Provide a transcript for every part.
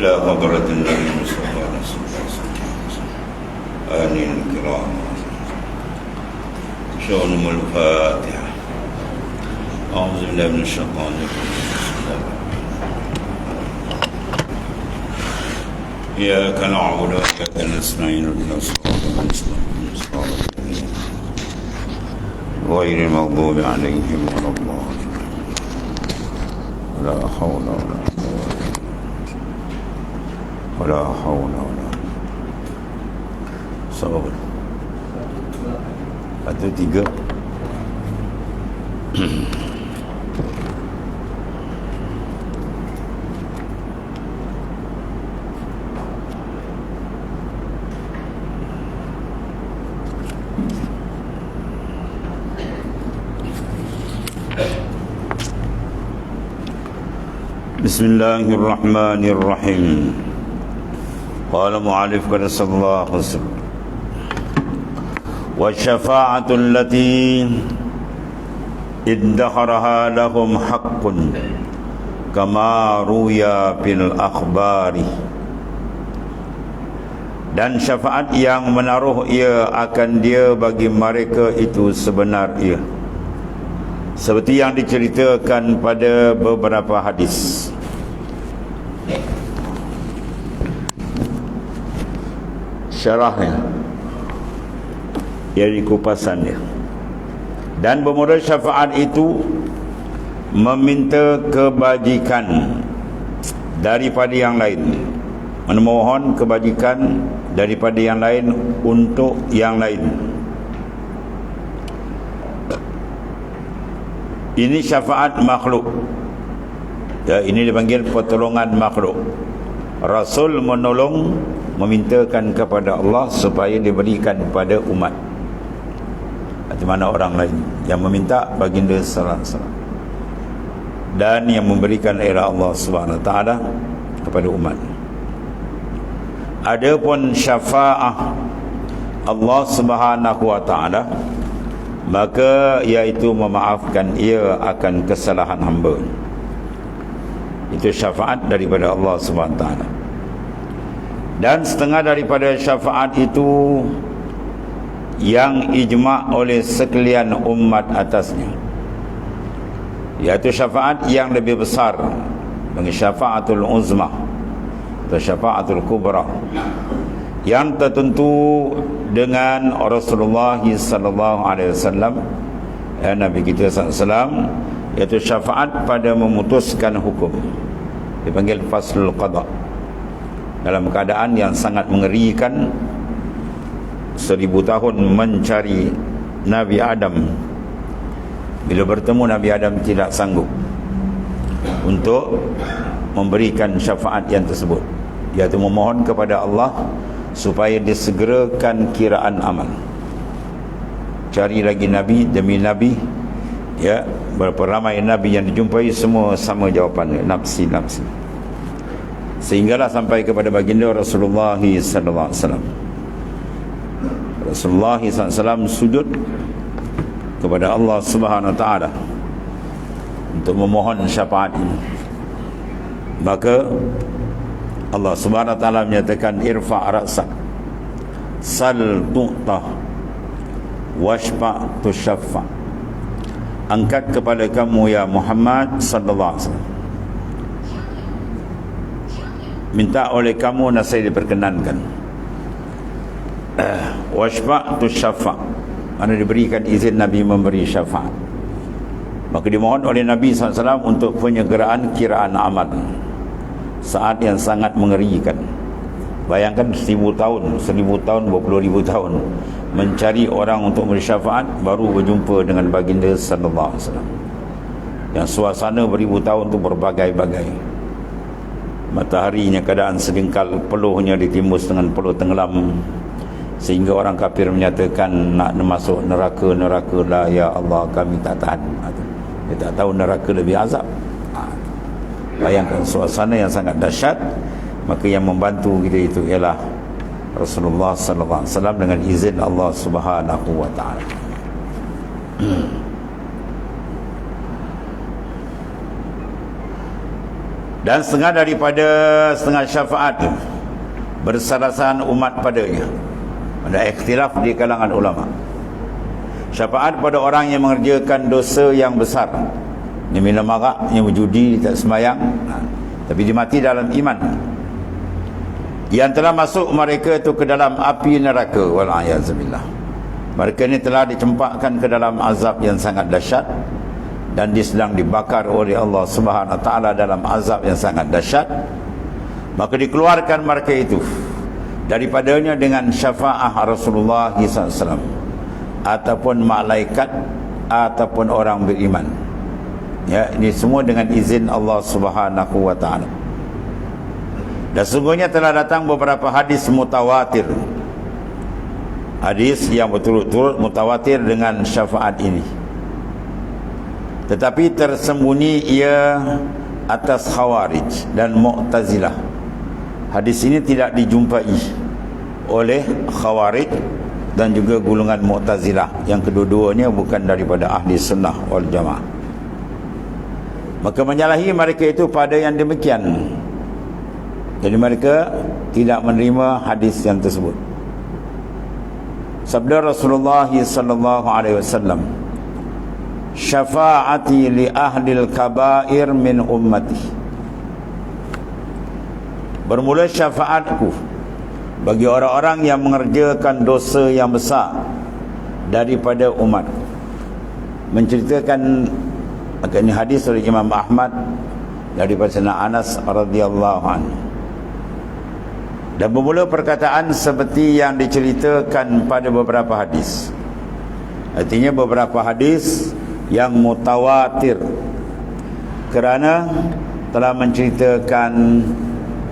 إلى حضرة النبي المصطفى صلى الله عليه وسلم آمين الكرام شؤونهم الفاتحة أعوذ بالله من الشيطان الرجيم إياك نعبد وإياك نستعين اهدنا الصراط المستقيم صراط الذين غير المغضوب عليهم ولا الضالين لا حول ولا حول ولا sabar. Satu tiga. Bismillahirrahmanirrahim. Qala mu'alif qala sallallahu alaihi wasallam wa syafa'atu allati iddakharaha lahum haqqun kama ruya bil akhbari, dan syafaat yang menaruh ia akan dia bagi mereka itu sebenar ia, seperti yang diceritakan pada beberapa hadis. Syarahnya, iaitu kupasannya. Dan bermula syafaat itu meminta kebajikan daripada yang lain, memohon kebajikan daripada yang lain untuk yang lain. Ini syafaat makhluk. Ya, ini dipanggil pertolongan makhluk. Rasul menolong, memintakan kepada Allah supaya diberikan kepada umat. Di mana orang lain yang meminta baginda sallallahu alaihi wasallam, dan yang memberikan ialah Allah Subhanahu wa taala kepada umat. Adapun syafaah Allah Subhanahu wa taala, maka iaitu memaafkan ia akan kesalahan hamba. Itu syafaat daripada Allah Subhanahu wa taala. Dan setengah daripada syafaat itu yang ijma' oleh sekalian umat atasnya, iaitu syafaat yang lebih besar, bagi syafaatul uzma atau syafaatul kubra, yang tertentu dengan Rasulullah sallallahu alaihi wasallam, Nabi kita sallallahu alaihi wasallam, iaitu syafaat pada memutuskan hukum, dipanggil faslul qada, dalam keadaan yang sangat mengerikan. 1000 tahun mencari Nabi Adam, bila bertemu Nabi Adam tidak sanggup untuk memberikan syafaat yang tersebut, iaitu memohon kepada Allah supaya disegerakan kiraan amal. Cari lagi Nabi demi Nabi, ya, berapa ramai Nabi yang dijumpai, semua sama jawapannya, nafsi nafsi. Sehinggalah sampai kepada baginda Rasulullah sallallahu alaihi wasallam. Rasulullah SAW sujud kepada Allah Subhanahu wa taala untuk memohon syafaat ini. Maka Allah Subhanahu wa taala menyatakan, irfa' ra'sak sal tu'tah washfa' tushaffa'. Angkat kepala kamu ya Muhammad sallallahu alaihi wasallam, minta oleh kamu nasihat diperkenankan. Washfa' tushaffa', mana diberikan izin Nabi memberi syafaat. Maka dimohon oleh Nabi SAW untuk penyegerakan kiraan amal saat yang sangat mengerikan. Bayangkan 1000 tahun, 20,000 tahun mencari orang untuk memberi syafaat, baru berjumpa dengan baginda sallallahu alaihi wasallam, yang suasana beribu tahun tu berbagai-bagai. Mataharinya keadaan sedengkal, peluhnya ditimbus dengan peluh tenggelam, sehingga orang kafir menyatakan nak masuk neraka lah, ya Allah kami tak tahan. Dia tak tahu neraka lebih azab. Bayangkan suasana yang sangat dahsyat. Maka yang membantu kita itu ialah Rasulullah sallallahu alaihi wasallam dengan izin Allah Subhanahu wa taala. Dan setengah syafaat bersarasan umat padanya. Ada ikhtilaf di kalangan ulama. Syafaat pada orang yang mengerjakan dosa yang besar, yang minum arak, yang berjudi, tak sembahyang, tapi dia mati dalam iman, yang telah masuk mereka itu ke dalam api neraka, wal'ayazubillah. Mereka ini telah dicempakkan ke dalam azab yang sangat dahsyat, dan dia sedang dibakar oleh Allah Subhanahu Wa Taala dalam azab yang sangat dahsyat. Maka dikeluarkan mereka itu daripadanya dengan syafaat Rasulullah SAW, ataupun malaikat, ataupun orang beriman. Ya, ini semua dengan izin Allah Subhanahu Wa Taala. Dan sungguhnya telah datang beberapa hadis mutawatir, hadis yang berturut-turut mutawatir dengan syafaat ini, tetapi tersembunyi ia atas Khawarij dan Mu'tazilah. Hadis ini tidak dijumpai oleh Khawarij dan juga golongan Mu'tazilah, yang kedua-duanya bukan daripada ahli sunnah wal jamaah. Maka menyalahi mereka itu pada yang demikian. Jadi mereka tidak menerima hadis yang tersebut. Sabda Rasulullah sallallahu alaihi wasallam, "Syafaati li ahlil kabair min ummati." Bermula syafaatku bagi orang-orang yang mengerjakan dosa yang besar daripada umat. Menceritakan ini hadis oleh Imam Ahmad daripada Sayyidina Anas radhiyallahu anhu. Dan bermula perkataan seperti yang diceritakan pada beberapa hadis. Artinya beberapa hadis yang mutawatir, kerana telah menceritakan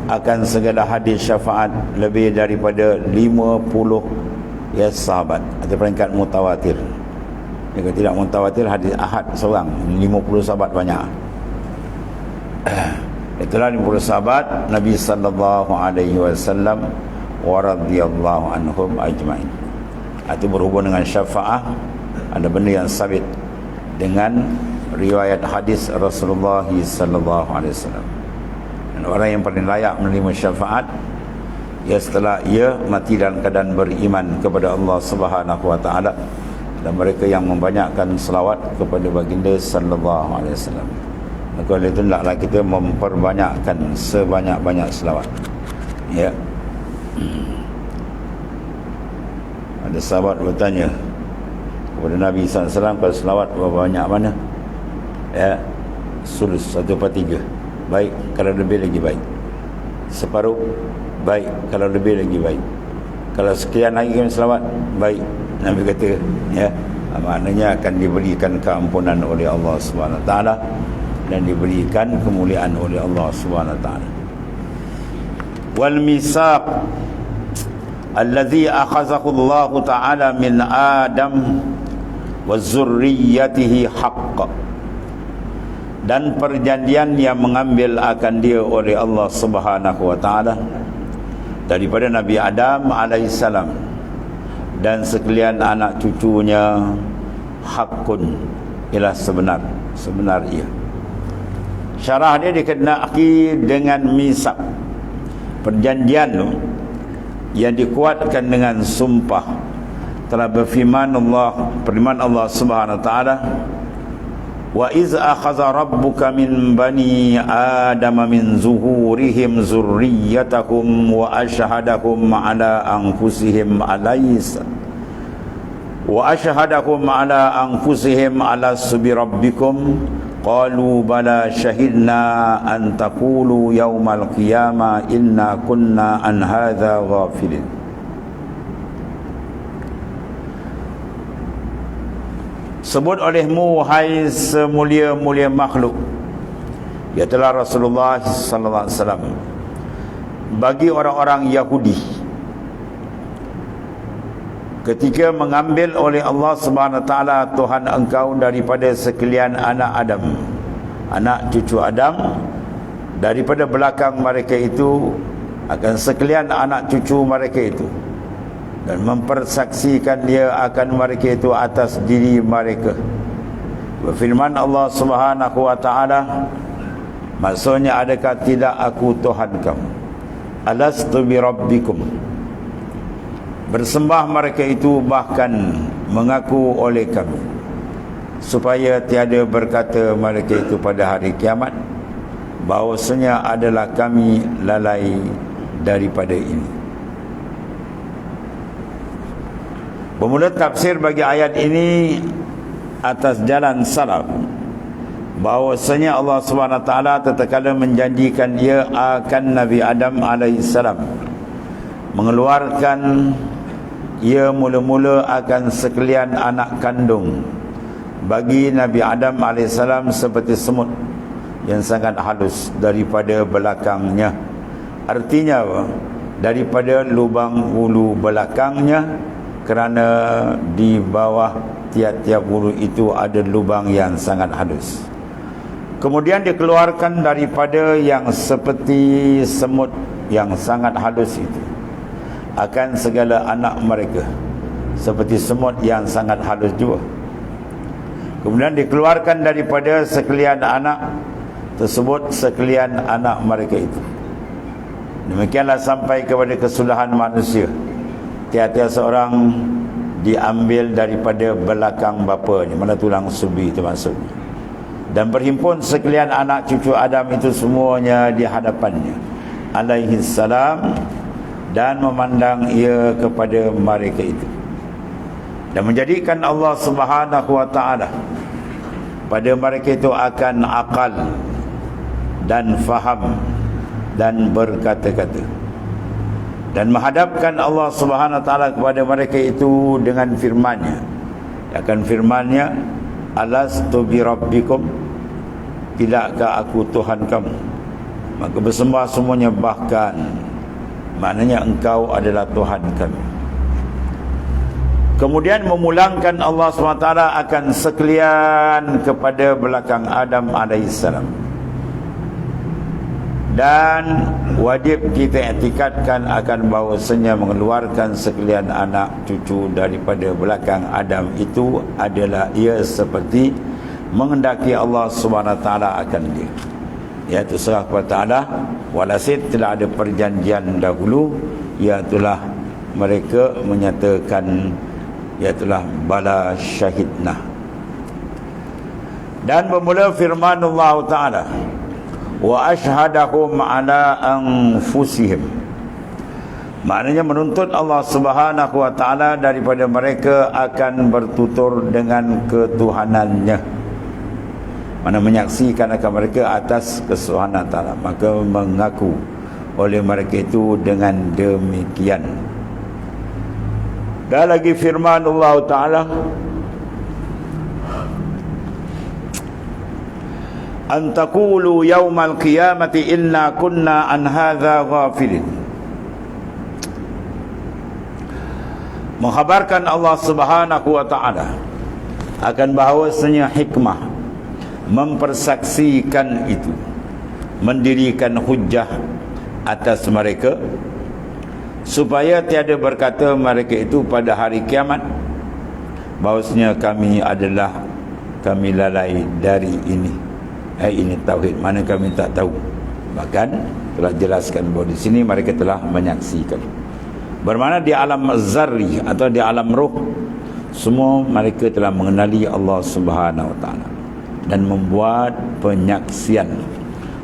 akan segala hadis syafaat lebih daripada 50 ya sahabat, atau peringkat mutawatir. Jika tidak mutawatir, hadis ahad seorang, 50 sahabat banyak. Itulah 50 sahabat Nabi sallallahu alaihi wasallam wa radhiyallahu anhum ajmain. Itu berhubung dengan syafaat, ada benda yang sabit dengan riwayat hadis Rasulullah sallallahu alaihi wasallam. Dan orang yang paling layak menerima syafaat ia setelah ia mati dalam keadaan beriman kepada Allah Subhanahu Wa Taala, dan mereka yang membanyakkan selawat kepada baginda sallallahu alaihi wasallam. Maka oleh itu hendaklah kita memperbanyakkan sebanyak-banyak selawat. Ya. Ada sahabat bertanya kepada Nabi SAW, kalau selawat berapa banyak mana? Ya, sulus, 1/3. Baik, kalau lebih lagi baik. Separuh, baik, kalau lebih lagi baik. Kalau sekian lagi kami selawat, baik. Nabi kata, ya, maknanya akan diberikan keampunan oleh Allah Subhanahu Wa Taala dan diberikan kemuliaan oleh Allah Subhanahu Wa Taala. Wal misaq alladhi akhazahu Allah Ta'ala min Adam wa zurriyyatihi haqq. Dan perjanjian yang mengambil akan dia oleh Allah Subhanahu Wa Taala daripada Nabi Adam alaihissalam dan sekalian anak cucunya, hakun, ialah sebenar ia. Syarah dia dikenaki dengan misaq, perjanjian tu yang dikuatkan dengan sumpah. Telah berfirman Allah Subhanahu Wa Taala, "Wa iz akhadha rabbuka min bani Adam min zuhurihim zurriyyatahum wa ashhadahum ala anfusihim alastu bi rabbikum qalu bala shahidna an taqulu yaumal qiyamah inna kunna an hadza ghafilin." Sebut olehmu wahai semulia-mulia makhluk, ialah Rasulullah sallallahu alaihi wasallam, bagi orang-orang Yahudi ketika mengambil oleh Allah Subhanahu Wa Taala Tuhan engkau daripada sekalian anak Adam, anak cucu Adam, daripada belakang mereka itu akan sekalian anak cucu mereka itu, dan mempersaksikan dia akan mereka itu atas diri mereka. Berfirman Allah Subhanahu Wa Taala, Maksudnya, adakah tidak aku Tuhan kamu? Alastu bi rabbikum. Bersembah mereka itu bahkan mengaku oleh kami, supaya tiada berkata mereka itu pada hari kiamat bahawasanya adalah kami lalai daripada ini. Bermula tafsir bagi ayat ini atas jalan salaf, bahawasanya Allah SWT tatkala menjanjikan ia akan Nabi Adam AS mengeluarkan ia mula-mula akan sekalian anak kandung bagi Nabi Adam AS seperti semut yang sangat halus daripada belakangnya. Artinya apa? Daripada lubang bulu belakangnya, kerana di bawah tiap-tiap bulu itu ada lubang yang sangat halus. Kemudian dikeluarkan daripada yang seperti semut yang sangat halus itu akan segala anak mereka seperti semut yang sangat halus juga. Kemudian dikeluarkan daripada sekalian anak tersebut sekalian anak mereka itu. Demikianlah sampai kepada kesudahan manusia. Tiap-tiap seorang diambil daripada belakang bapanya, mana tulang subi itu maksudnya, dan berhimpun sekalian anak cucu Adam itu semuanya di hadapannya alaihi salam, dan memandang ia kepada mereka itu, dan menjadikan Allah Subhanahu wa ta'ala pada mereka itu akan akal dan faham dan berkata-kata, dan menghadapkan Allah Subhanahu wa ta'ala kepada mereka itu dengan firman-Nya. Akan firman-Nya, alastu bi rabbikum, tidakkah aku Tuhan kamu? Maka bersembah semuanya bahkan, maknanya engkau adalah Tuhan kami. Kemudian memulangkan Allah SWT akan sekalian kepada belakang Adam AS. Dan wajib kita iktikadkan akan bahawasanya mengeluarkan sekalian anak cucu daripada belakang Adam itu adalah ia seperti menghendaki Allah SWT akan dia, iaitu serah kepada Allah. Walhasil telah ada perjanjian dahulu, iaitulah mereka menyatakan iaitulah bala syahidna. Dan bermula firman Allah Ta'ala, wa ashhadahum ala anfusihim, maknanya menuntut Allah Subhanahu wa ta'ala daripada mereka akan bertutur dengan ketuhanannya, mana menyaksikan akan mereka atas kesuhanan ta'ala, maka mengaku oleh mereka itu dengan demikian. Dan lagi firman Allah Ta'ala, an taqulu yaumal qiyamati inna kunna an hadza ghafilin. Mengkhabarkan Allah Subhanahu wa ta'ala akan bahawasanya hikmah mempersaksikan itu, mendirikan hujjah atas mereka, supaya tiada berkata mereka itu pada hari kiamat bahawasanya kami lalai dari ini. Ini tauhid, mana kami tak tahu. Bahkan telah jelaskan bahawa di sini mereka telah menyaksikan. Bermakna di alam zarri atau di alam roh, semua mereka telah mengenali Allah Subhanahu wa ta'ala dan membuat penyaksian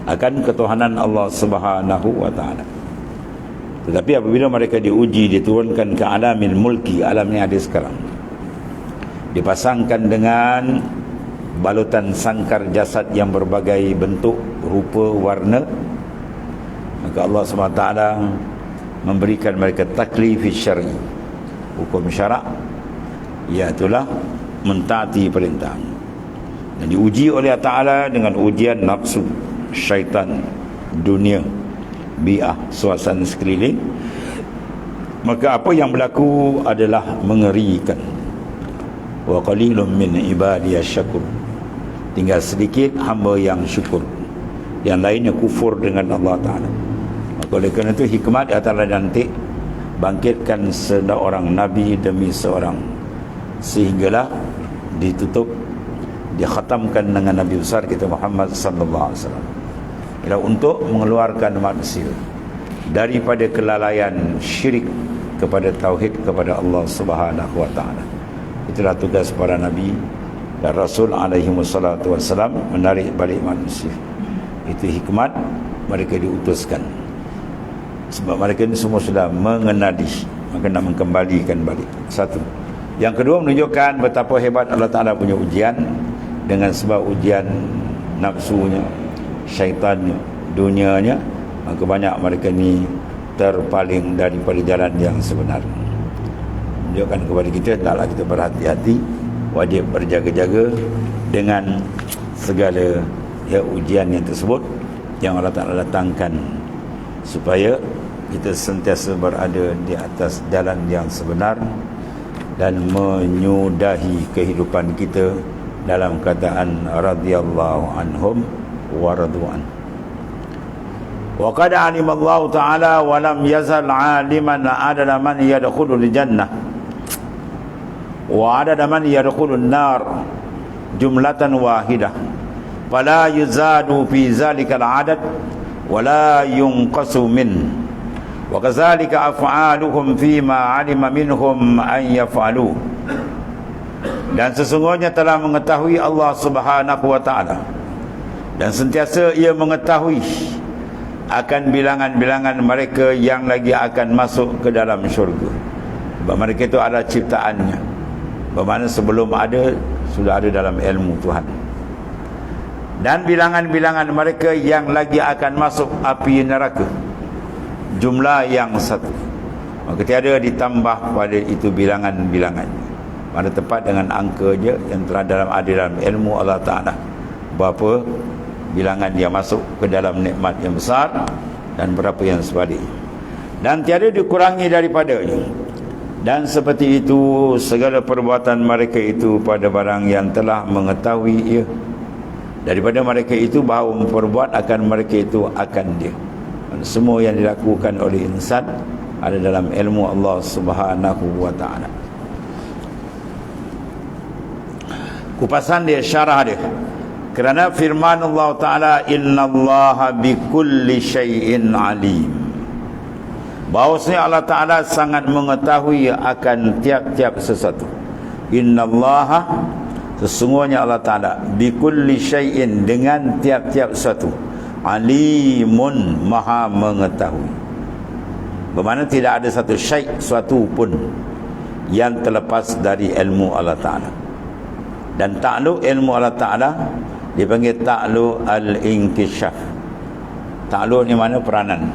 akan ketuhanan Allah Subhanahu wa ta'ala. Tetapi apabila mereka diuji, diturunkan ke alamil mulki, alam yang ada sekarang, dipasangkan dengan balutan sangkar jasad yang berbagai bentuk, rupa, warna, maka Allah SWT memberikan mereka taklif syar'i, hukum syarak, iaitulah mentaati perintah, dan diuji oleh Allah Ta'ala dengan ujian nafsu, syaitan, dunia, bi'ah, suasana sekeliling. Maka apa yang berlaku adalah mengerikan. Wa qalilun min ibadiyasy syakur, tinggal sedikit hamba yang syukur, yang lainnya kufur dengan Allah Ta'ala. Maka oleh kerana itu hikmat Allah nanti bangkitkan seorang Nabi demi seorang, sehinggalah ditutup, dikhatamkan dengan Nabi besar kita Muhammad sallallahu alaihi wasallam. ialah untuk mengeluarkan manusia daripada kelalaian syirik kepada tauhid kepada Allah Subhanahu wa taala. Itulah tugas para nabi dan rasul alaihi wassalatu wassalam, menarik balik manusia. Itu hikmat mereka diutuskan. Sebab mereka ini semua sudah mengenali, maka nak mengembalikan balik. Satu. Yang kedua, menunjukkan betapa hebat Allah Ta'ala punya ujian, dengan sebab ujian nafsunya, syaitannya, dunianya, maka banyak mereka ni terpaling daripada jalan yang sebenar. Menunjukkan kepada kita, hendaklah kita berhati-hati, wajib berjaga-jaga dengan segala ujian yang tersebut yang Allah Ta'ala datangkan, supaya kita sentiasa berada di atas jalan yang sebenar dan menyudahi kehidupan kita dalam kataan radhiyallahu anhum wa radwan. Wa qad alima Allah Ta'ala wa lam yazal aliman adada man yadkhulul jannah wa adada man yadkhulun nar jumlatan wahidah fala yuzadu fi zalikal adad wa la yunqasu min wa kadzalika af'aluhum fima 'alima minhum an yaf'alu. Dan sesungguhnya telah mengetahui Allah Subhanahu wa taala, dan sentiasa ia mengetahui akan bilangan-bilangan mereka yang lagi akan masuk ke dalam syurga. Sebab mereka itu ada ciptaannya, bermakna sebelum ada, sudah ada dalam ilmu Tuhan. Dan bilangan-bilangan mereka yang lagi akan masuk api neraka, jumlah yang satu. Maka tiada ditambah pada itu bilangan-bilangannya. Mana tepat dengan angka je yang telah ada dalam ilmu Allah Ta'ala, berapa bilangan yang masuk ke dalam nikmat yang besar dan berapa yang sebalik, dan tiada dikurangi daripadanya. Dan seperti itu segala perbuatan mereka itu pada barang yang telah mengetahui ia. Daripada mereka itu bahawa memperbuat akan mereka itu akan dia. Semua yang dilakukan oleh insan ada dalam ilmu Allah Subhanahu wa ta'ala. Kupasan dia, syarah dia. Kerana firman Allah Ta'ala, innallaha bikulli syai'in alim, bahawasanya Allah Ta'ala sangat mengetahui akan tiap-tiap sesuatu. Innallaha, sesungguhnya Allah Ta'ala, bikulli syai'in, dengan tiap-tiap sesuatu, alimun, maha mengetahui. Bermakna tidak ada satu syai', suatu pun yang terlepas dari ilmu Allah Ta'ala. Dan ta'lu ilmu Allah Ta'ala dipanggil ta'lu al-inkishaf. Ta'lu ni mana? Peranan.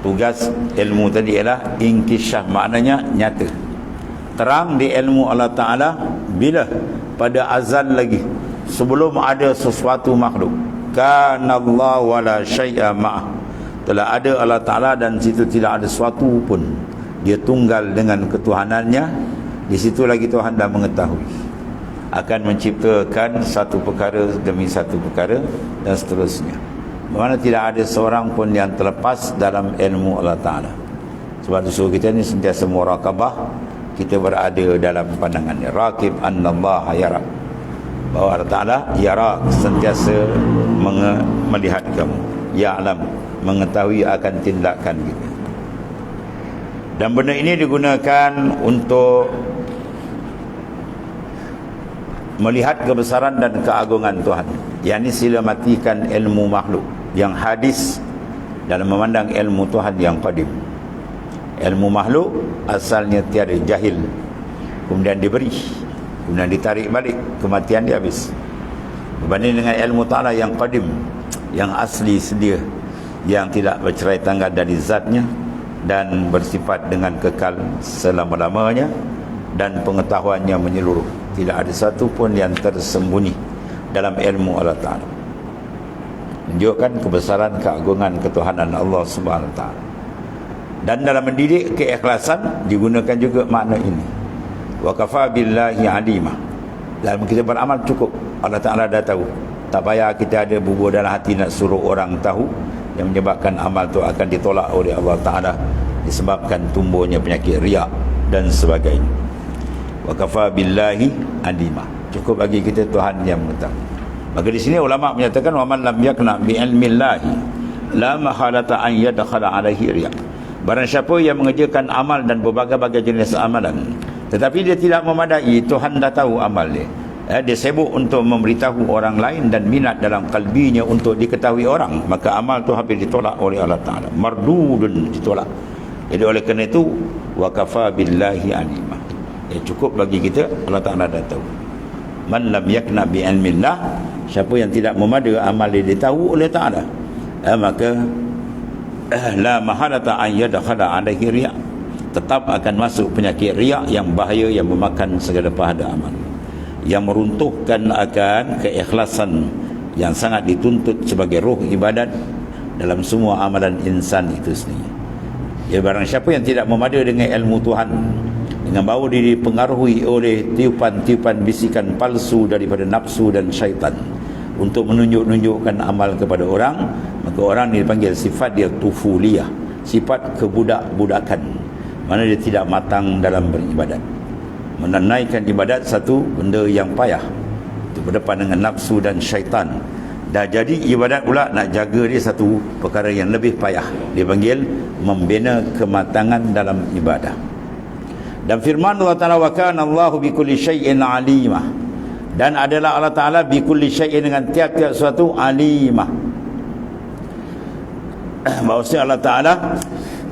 Tugas ilmu tadi ialah inkishaf, maknanya nyata, terang di ilmu Allah Ta'ala. Bila? Pada azal lagi, sebelum ada sesuatu makhluk. Kana Allah wala syai'a ma'ah, telah ada Allah Ta'ala dan situ tidak ada sesuatu pun. Dia tunggal dengan ketuhanannya. Di situ lagi Tuhan dah mengetahui akan menciptakan satu perkara demi satu perkara dan seterusnya. Bermakna tidak ada seorang pun yang terlepas dalam ilmu Allah Ta'ala. Sebab itu kita ni sentiasa muraqabah, kita berada dalam pandangannya. Raqib annallaha yara, bahawa Allah Ta'ala yara, sentiasa melihat kamu. Ya'lam, mengetahui akan tindakan kita. Dan benda ini digunakan untuk melihat kebesaran dan keagungan Tuhan. Yang ini sila matikan ilmu makhluk yang hadis dalam memandang ilmu Tuhan yang qadim. Ilmu makhluk asalnya tiada, jahil, kemudian diberi, kemudian ditarik balik, kematian dia habis. Berbanding dengan ilmu Ta'ala yang qadim, yang asli sedia, yang tidak bercerai tanggal dari zatnya dan bersifat dengan kekal selama-lamanya, dan pengetahuannya menyeluruh. Tidak ada satu pun yang tersembunyi dalam ilmu Allah Ta'ala. Menunjukkan kebesaran, keagungan, ketuhanan Allah Subhanahu Wa Ta'ala. Dan dalam mendidik keikhlasan digunakan juga makna ini. Wa kafa billahi alima. Dalam kita beramal cukup, Allah Ta'ala dah tahu. Tak payah kita ada bubur dalam hati nak suruh orang tahu, yang menyebabkan amal tu akan ditolak oleh Allah Ta'ala, disebabkan tumbuhnya penyakit riak dan sebagainya. Wa kafa billahi alima. Cukup bagi kita Tuhan yang mengetahui. Maka di sini ulama menyatakan wa man lam yakna bi ilmillahi la mahalata an yadkhala alaihi riya. Barang siapa yang mengerjakan amal dan berbagai-bagai jenis amalan tetapi dia tidak memadai, Tuhan dah tahu amal dia. Dia sibuk untuk memberitahu orang lain dan minat dalam kalbinya untuk diketahui orang, maka amal tu habis ditolak oleh Allah Ta'ala, mardudun, ditolak. Jadi oleh kerana itu wa kafa billahi alima, cukup bagi kita, Allah Ta'ala dah tahu. Man lam yakna bi ilmillah, siapa yang tidak memada amal dia ditahu oleh Ta'ala, maka la mahalata an yadkhala alaihi riya, tetap akan masuk penyakit riak yang bahaya, yang memakan segala pahala amal, yang meruntuhkan akan keikhlasan yang sangat dituntut sebagai roh ibadat dalam semua amalan insan itu sendiri. Ya, barang siapa yang tidak memada dengan ilmu Tuhan, dengan bahawa diri dipengaruhi oleh tiupan-tiupan bisikan palsu daripada nafsu dan syaitan untuk menunjuk-nunjukkan amal kepada orang, maka orang ini dipanggil sifat dia tufuliyah, sifat kebudak-budakan, mana dia tidak matang dalam beribadat. Menunaikan ibadat satu benda yang payah, itu berdepan dengan nafsu dan syaitan. Dah jadi ibadat pula nak jaga dia satu perkara yang lebih payah, dia panggil membina kematangan dalam ibadah. Dan firman Allah Ta'ala wa kana Allahu bikulli syai'in alimah, dan adalah Allah Ta'ala bikulli syai'in, dengan tiap-tiap suatu, alimah, maksudnya Allah Ta'ala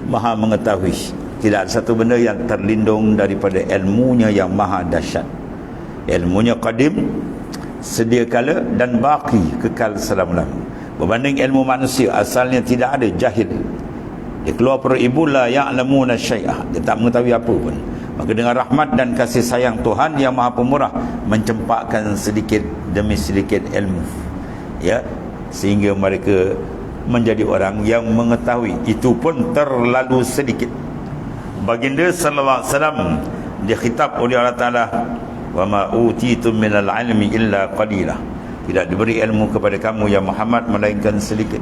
maha mengetahui. Tidak ada satu benda yang terlindung daripada ilmunya yang maha dahsyat. Ilmunya qadim, sedia kala, dan baqi, kekal selama-lamanya. Berbanding ilmu manusia, asalnya tidak ada, jahil. Dia keluar perut ibu la ya'lamuna syai'ah, dia tak mengetahui apa pun. Maka dengan rahmat dan kasih sayang Tuhan yang maha pemurah, mencempakkan sedikit demi sedikit ilmu, ya, sehingga mereka menjadi orang yang mengetahui. Itu pun terlalu sedikit. Baginda sallallahu alaihi wasallam dikhitab oleh Allah Ta'ala, wa ma utitum minal ilmi illa qalila, tidak diberi ilmu kepada kamu ya Muhammad melainkan sedikit.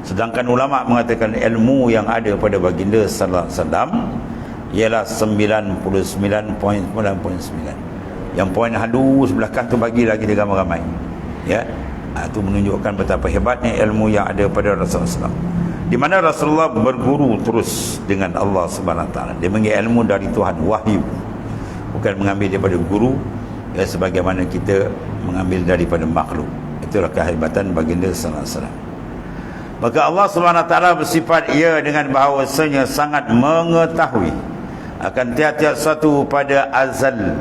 Sedangkan ulama mengatakan ilmu yang ada pada baginda sallallahu alaihi wasallam ialah 99.99. Yang poin halus belakang tu bagi lagi dia ramai-ramai, ya. Itu menunjukkan betapa hebatnya ilmu yang ada pada Rasulullah SAW, di mana Rasulullah berguru terus dengan Allah Subhanahu Wa Taala. Dia mengambil ilmu dari Tuhan, wahyu, bukan mengambil daripada guru, ya, sebagaimana kita mengambil daripada makhluk. Itulah kehebatan baginda sallallahu alaihi wasallam. Maka Allah Subhanahu Wa Taala bersifat ia dengan bahawasanya sangat mengetahui akan tiap-tiap satu pada azal.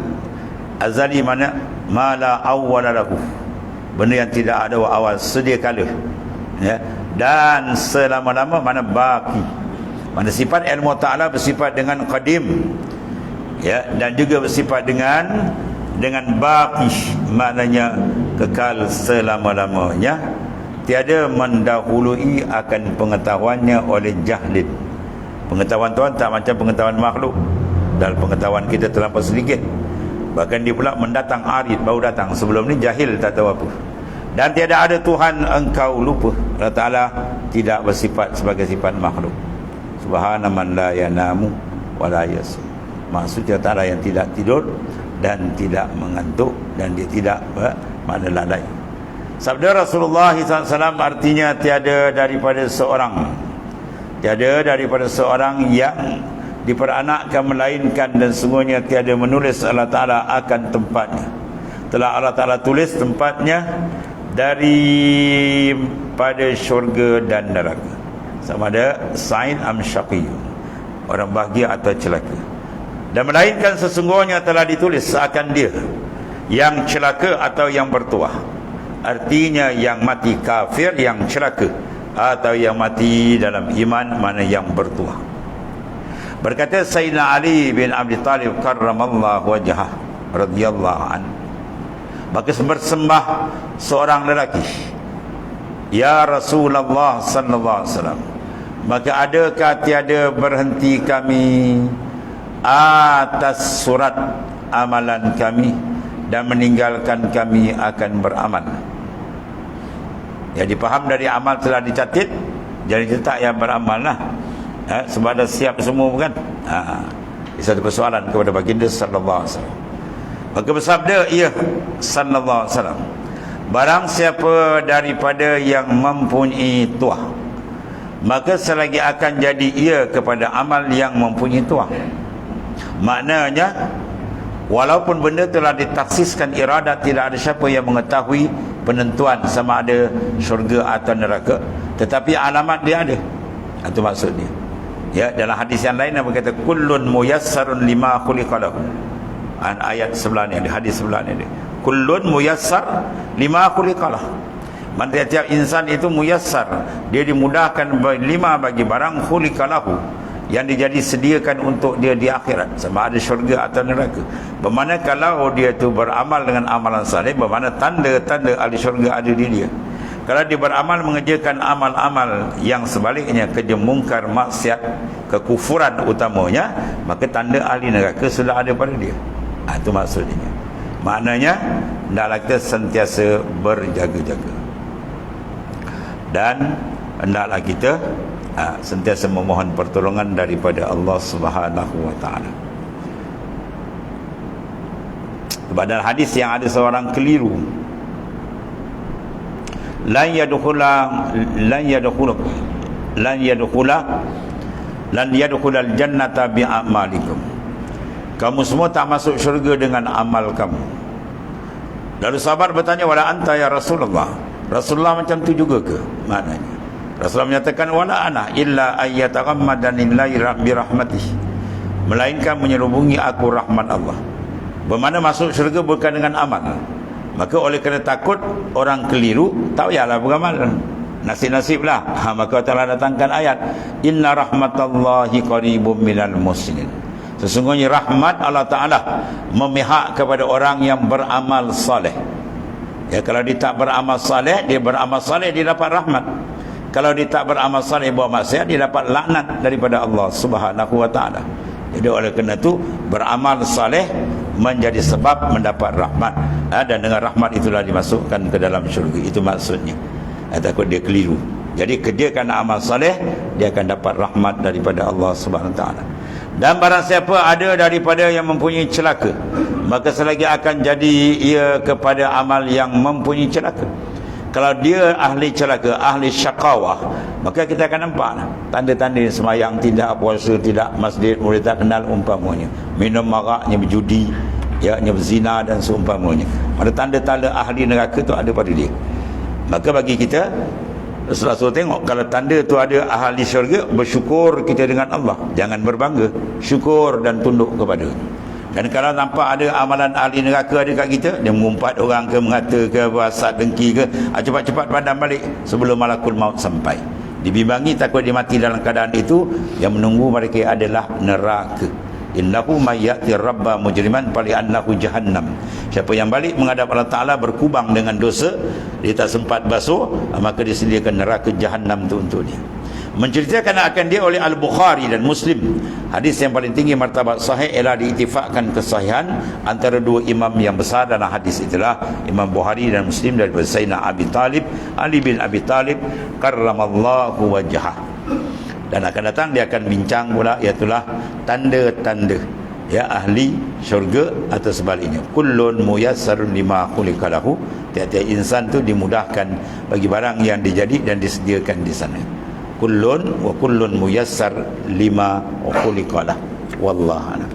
Azali mana? Mala awwala lahu, benda yang tidak ada awal, sedia kala, ya. Dan selama-lama, mana baki, mana sifat ilmu Ta'ala bersifat dengan qadim, ya, dan juga bersifat dengan baki, maknanya kekal selama-lamanya, tiada mendahului akan pengetahuannya oleh jahlin. Pengetahuan Tuhan tak macam pengetahuan makhluk, dan pengetahuan kita terlampau sedikit. Bahkan dia pula mendatang arid, baru datang, sebelum ni jahil, tak tahu apa. Dan tiada ada Tuhan engkau lupa. Allah Ta'ala tidak bersifat sebagai sifat makhluk. Subhana man la yanamu wa la yasu. Maksudnya Ta'ala yang tidak tidur dan tidak mengantuk, dan dia tidak makna lalai. Sabda Rasulullah SAW artinya tiada daripada seorang yang diperanakkan melainkan, dan sungguhnya tiada menulis Allah Ta'ala akan tempatnya. Telah Allah Ta'ala tulis tempatnya daripada syurga dan neraka, sama ada sa'id am syaqi, orang bahagia atau celaka. Dan melainkan sesungguhnya telah ditulis akan dia yang celaka atau yang bertuah. Artinya yang mati kafir yang celaka, atau yang mati dalam iman, mana yang bertuah. Berkata Sayyidina Ali bin Abi Talib karramallahu wajhah radhiyallahu anhu, maka bersembah seorang lelaki, ya Rasulullah sallallahu alaihi wasallam, maka adakah tiada berhenti kami atas surat amalan kami dan meninggalkan kami akan beramal. Jadi faham dari amal telah dicatat, jadi letak yang beramal lah, sebab dah siap semua bukan. Satu persoalan kepada baginda sallallahu alaihi wasallam. Maka bersabda ia sallallahu alaihi wasallam, barang siapa daripada yang mempunyai tuah, maka selagi akan jadi ia kepada amal yang mempunyai tuah. Maknanya walaupun benda telah ditaksiskan iradat, tidak ada siapa yang mengetahui penentuan sama ada syurga atau neraka, tetapi alamat dia ada. Itu maksudnya. Ya, dalam hadis yang lain Nabi kata kullun muyassarun lima khuliqalahu. Ayat sebelah ni ada, hadis sebelah ni ada. Kullun muyassar lima khuliqalahu. Tiap-tiap insan itu muyassar, dia dimudahkan lima bagi barang khuliqalahu, yang dijadi sediakan untuk dia di akhirat, sama ada syurga atau neraka. Bermakna kalau dia tu beramal dengan amalan saleh, bermakna tanda-tanda ahli syurga ada di dia. Kalau dia beramal mengerjakan amal-amal yang sebaliknya, kerja mungkar, maksiat, kekufuran utamanya, maka tanda ahli neraka sudah ada pada dia. Itu maksudnya. Maknanya hendaklah kita sentiasa berjaga-jaga, dan hendaklah kita sentiasa memohon pertolongan daripada Allah Subhanahu wa taala. Pada hadis yang ada seorang keliru, lan yadkhulal jannata bi a'malikum. Kamu semua tak masuk syurga dengan amal kamu. Lalu sahabat bertanya, wala anta ya Rasulullah, Rasulullah macam tu juga ke? Maknanya Rasulullah menyatakan, wala ana illa ayyataghammadanillahi bi rahmatih, melainkan menyelubungi aku rahmat Allah. Bermakna masuk syurga bukan dengan amal. Maka oleh kerana takut orang keliru, tak payahlah beramal, nasib-nasiblah. Maka telah datangkan ayat, inna rahmatallahi qaribum minal muslimin. Sesungguhnya rahmat Allah Ta'ala memihak kepada orang yang beramal saleh. Ya, kalau dia tak beramal saleh, dia beramal saleh, dia dapat rahmat. Kalau dia tak beramal saleh, buat maksiat, dia dapat laknat daripada Allah Subhanahu wa taala. Jadi oleh kerana itu, beramal saleh menjadi sebab mendapat rahmat, dan dengan rahmat itulah dimasukkan ke dalam syurga. Itu maksudnya. Takut dia keliru. Jadi kerjakan amal saleh, dia akan dapat rahmat daripada Allah Subhanahu wa taala. Dan barang siapa ada daripada yang mempunyai celaka, maka selagi akan jadi ia kepada amal yang mempunyai celaka. Kalau dia ahli celaka, ahli syakawah, maka kita akan nampak tanda-tanda semayang tidak, puasa tidak, masjid murid tak kenal umpamanya, minum maraknya, berjudi, ya, berzina dan seumpamanya. Pada tanda-tanda ahli neraka tu ada pada dia. Maka bagi kita, Rasulullah tengok, kalau tanda tu ada ahli syurga, bersyukur kita dengan Allah, jangan berbangga, syukur dan tunduk kepada. Dan kalau nampak ada amalan ahli neraka ada kat kita, dia mengumpat orang ke, mengata ke, berasat dengki ke, cepat-cepat padam balik sebelum malakul maut sampai. Dibimbangi takut dia mati dalam keadaan itu, yang menunggu mereka adalah neraka. Innahu mayyati rabba mujriman fali annahu jahannam. Siapa yang balik menghadap Allah Ta'ala berkubang dengan dosa, dia tak sempat basuh, maka disediakan neraka jahannam itu untuk dia. Menceritakan akan dia oleh Al-Bukhari dan Muslim. Hadis yang paling tinggi martabat sahih ialah diiktifakkan kesahihan antara dua imam yang besar dalam hadis itulah Imam Bukhari dan Muslim, daripada Sayyidina Abi Talib, Ali bin Abi Talib karramallahu wajhah. Dan akan datang dia akan bincang pula, iaitulah tanda-tanda ya ahli syurga atau sebaliknya. Kullun muyassarun lima khuliqalahu. Tiap-tiap insan tu dimudahkan bagi barang yang dijadi dan disediakan di sana. Kullun wa kullun muyassar lima khuliqalah. Wallahu a'lam.